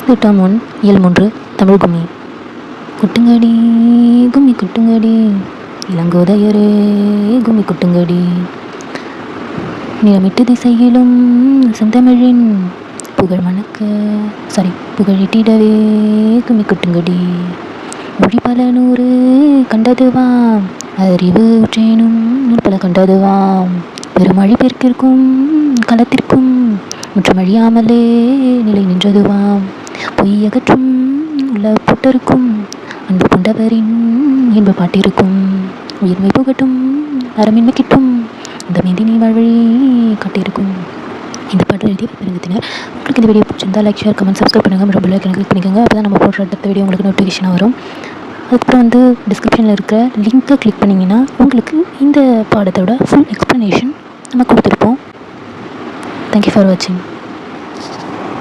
திட்டம் 1 இயல் 3 தமிழ் கும்மி. குட்டுங்கடி கும்மி குட்டுங்கடி இளங்கோதையரே கும்மி குட்டுங்கடி, நிலமிட்டு திசையிலும் செந்தமிழின் புகழிட்டிடவே கும்மி குட்டுங்கடி. மொழி பல நூறு கண்டதுவாம் அறிவு உற்றேனும் நூற்பல கண்டதுவாம், பெருமழி பெருக்கிற்கும் களத்திற்கும் முற்றமழியாமலே நிலை நின்றதுவாம், பொய்யகற்றும் உள்ள புட்டருக்கும் அன்பு கொண்டவரின் இன்ப பாட்டிருக்கும், உயிர்மை புகட்டும் அறமின்மை கிட்டும் இந்த மீதி நீ வாழ்வழி காட்டியிருக்கும். இந்த பாட்டில் எழுதிய பெருங்கத்தினர். உங்களுக்கு இந்த வீடியோ பிடிச்சிருந்தா லைக், ஷேர், கமெண்ட், சப்ஸ்கிரைப் பண்ணுங்கள். ரொம்ப லைக் கிளிக் பண்ணிக்கோங்க. அப்போ தான் நம்ம போடுற அடுத்த வீடியோ உங்களுக்கு நோட்டிஃபிகேஷன் வரும். அதுக்கப்புறம் டிஸ்கிரிப்ஷனில் இருக்கிற லிங்க்கை கிளிக் பண்ணிங்கன்னா உங்களுக்கு இந்த பாடத்தோட ஃபுல் எக்ஸ்ப்ளனேஷன் நம்ம கொடுத்துருப்போம். தேங்க்யூ ஃபார் வாட்சிங்.